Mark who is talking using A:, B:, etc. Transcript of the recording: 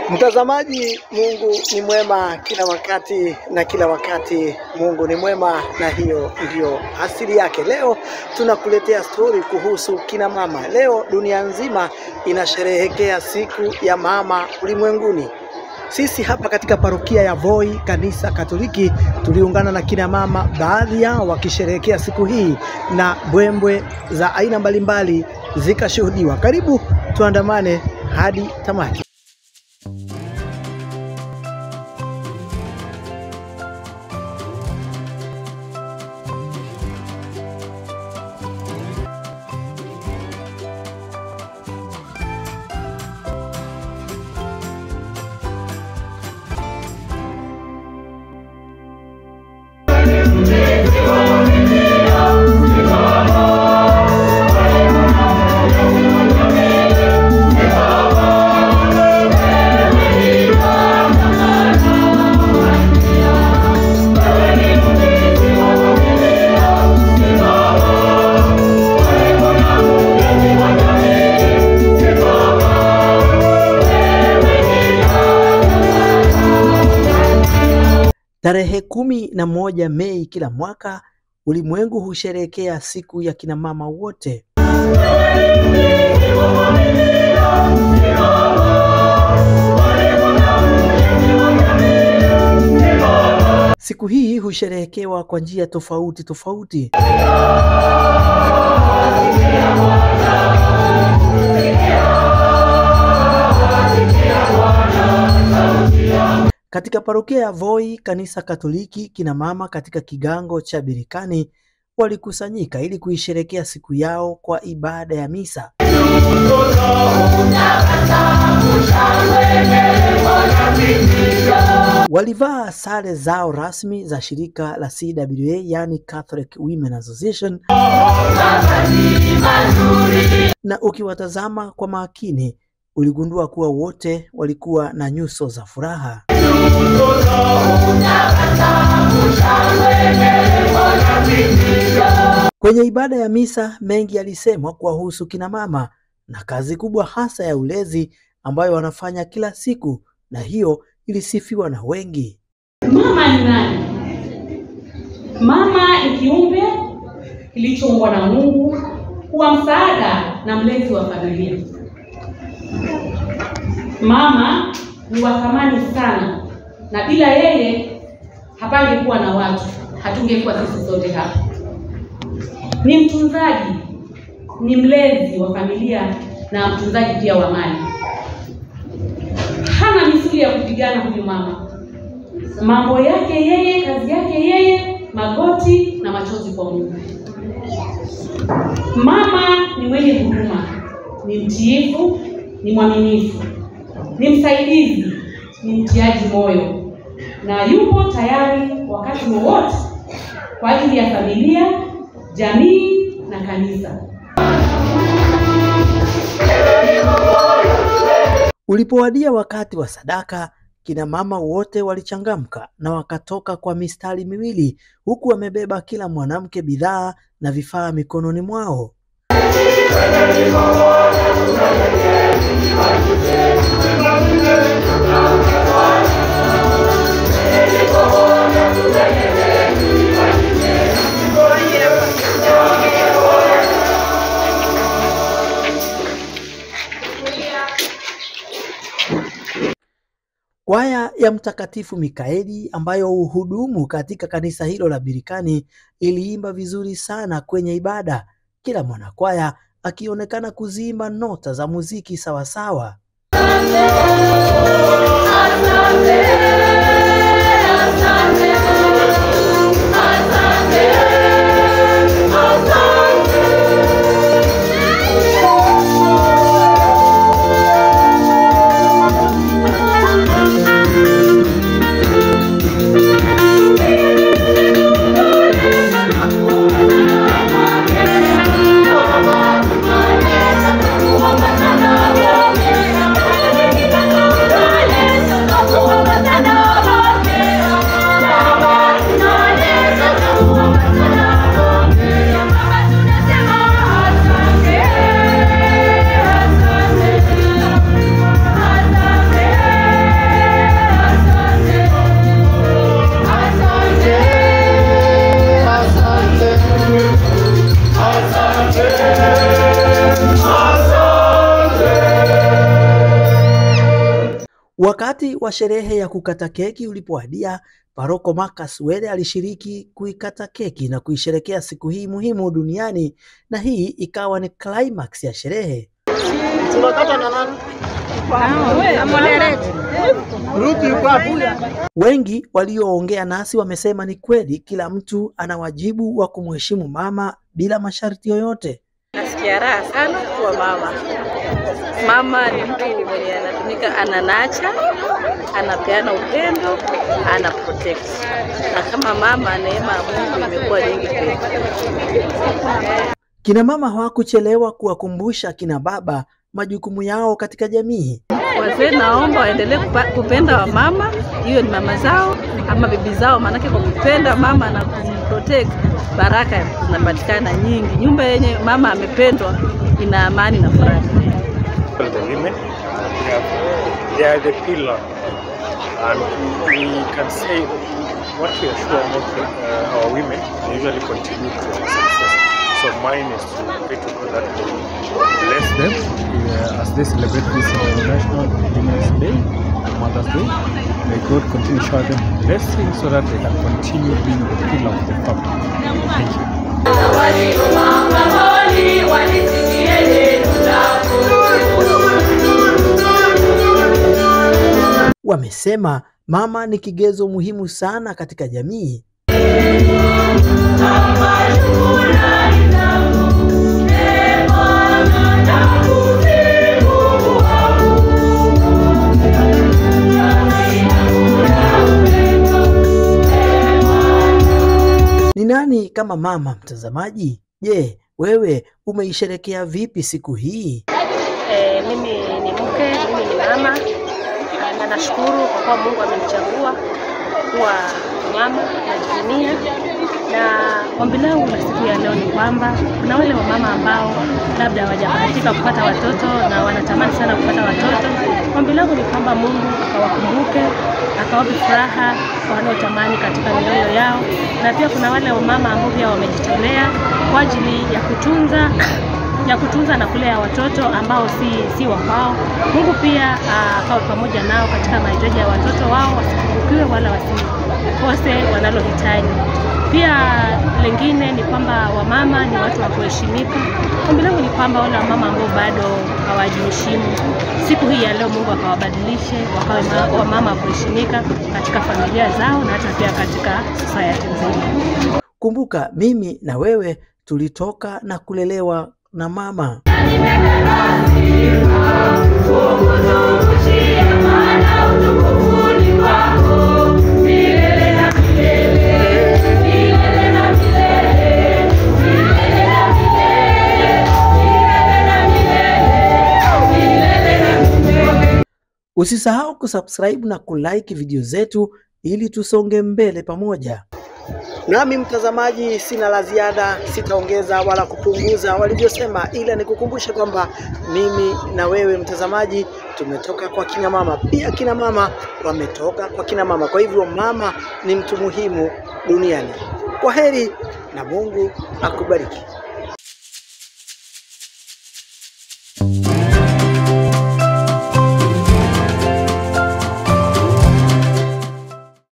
A: Mtazamaji, Mungu ni mwema kila wakati na kila wakati Mungu ni mwema, na hiyo ndio asili yake. Leo tunakuletea story kuhusu kina mama. Leo dunia nzima inasherehekea siku ya mama ulimwenguni. Sisi hapa katika parokia ya Voi Kanisa Katoliki tuliungana na kina mama, baadhi yao wakisherehekea siku hii na mbwembwe za aina mbalimbali zikashuhudiwa. Karibu tuandamane hadi tamati. Tarehe 11 Mei kila mwaka ulimwengu husherehekea siku ya kina mama wote. Siku hii husherehekewa kwa njia tofauti tofauti. Katika parokia ya Voi Kanisa Katoliki, kina mama katika kigango cha Birikani walikusanyika ili kuisherehekea siku yao kwa ibada ya misa. Walivaa sare zao rasmi za shirika la CWA, yani Catholic Women Association, na ukiwatazama kwa makini uligundua kuwa wote walikuwa na nyuso za furaha. Kwenye ibada ya misa mengi yalisemwa kuwahusu kina mama na kazi kubwa hasa ya ulezi ambayo wanafanya kila siku, na hiyo ilisifiwa na wengi.
B: Mama ni nani? Mama ni kiumbe kilichoumbwa na Mungu kuwa msaada na mlezi wa familia. Mama ni wa thamani sana, na bila yeye hapangekuwa na watu, hatungekuwa sisi sote hapa. Ni mtunzaji, ni mlezi wa familia na mtunzaji pia wa mali. Hana misuli ya kupigana huyu mama. Mambo yake yeye, kazi yake yeye, magoti na machozi kwa Mungu. Mama ni mwenye huruma, ni mtiifu, ni mwaminifu, ni msaidizi, ni mtiaji moyo, na yupo tayari wakati wowote kwa ajili ya familia, jamii na kanisa.
A: Ulipowadia wakati wa sadaka, kina mama wote walichangamka na wakatoka kwa mistari miwili, huku wamebeba kila mwanamke bidhaa na vifaa mikononi mwao. Kwaya ya Mtakatifu Mikaeli ambayo uhudumu katika kanisa hilo la Birikani iliimba vizuri sana kwenye ibada, kila mwanakwaya akionekana kuziimba nota za muziki sawasawa. Wakati wa sherehe ya kukata keki ulipowadia, Paroko Marcus Were alishiriki kuikata keki na kuisherekea siku hii muhimu duniani, na hii ikawa ni climax ya sherehe.
C: Tunakata na nani?
A: Wengi walioongea nasi wamesema ni kweli kila mtu ana wajibu wa kumheshimu mama bila masharti yoyote.
D: Nasikia raha sana kuwa mama. Mama ni mtu mwenye anatumika, ananacha, anapeana upendo, ana protect. Na kama mama, neema ya Mungu imekuwa nyingi kwetu.
A: Kina mama hawakuchelewa kuwakumbusha kina baba majukumu yao katika jamii.
D: Wazee naomba waendelee kupenda wa mama, hiyo ni mama zao ama bibi zao, maana kwa kupenda mama na kumprotect, baraka zinapatikana nyingi. Nyumba yenye mama amependwa ina amani na furaha.
E: The women, they are the pillar, and we can say what we are sure about our women, they usually contribute to our success. So mine is to pray to God that they bless them as they celebrate this National Women's Day, Mother's Day. May God continue to show them blessings so that they can continue being the pillar of the family. Thank you.
A: Wamesema mama ni kigezo muhimu sana katika jamii. Ni nani kama mama, mtazamaji? Je, wewe umeisherekea vipi siku hii?
F: Mimi ni mke, mimi ni mama, na nashukuru kwa kuwa Mungu amenichagua kuwa mama najivunia. Na ombi langu la siku ya leo ni kwamba kuna wale wamama ambao labda hawajabahatika kupata watoto na wanatamani sana kupata watoto. Ombi langu ni kwamba Mungu akawakumbuke, akawape furaha wanaotamani katika mioyo yao. Na pia kuna wale wamama ambao pia wamejitolea kwa ajili ya kutunza na kulea watoto ambao si wa kwao. Mungu pia akawe pamoja nao katika mahitaji ya watoto wao, wasipungukiwe wala wasikose wanalohitaji. Pia lengine ni kwamba wamama ni watu wa kuheshimika. Ombi langu ni kwamba wale wamama ambao bado hawajiheshimu, siku hii ya leo Mungu akawabadilishe wakawe wamama wa kuheshimika katika familia zao na hata pia katika society nzima.
A: Kumbuka mimi na wewe tulitoka na kulelewa na mama. Usisahau kusubscribe na kulike video zetu ili tusonge mbele pamoja. Nami mtazamaji, sina la ziada, sitaongeza wala kupunguza walivyosema, ila nikukumbusha kwamba mimi na wewe mtazamaji tumetoka kwa kina mama, pia kina mama wametoka kwa kina mama. Kwa hivyo mama ni mtu muhimu duniani. Kwaheri na Mungu akubariki.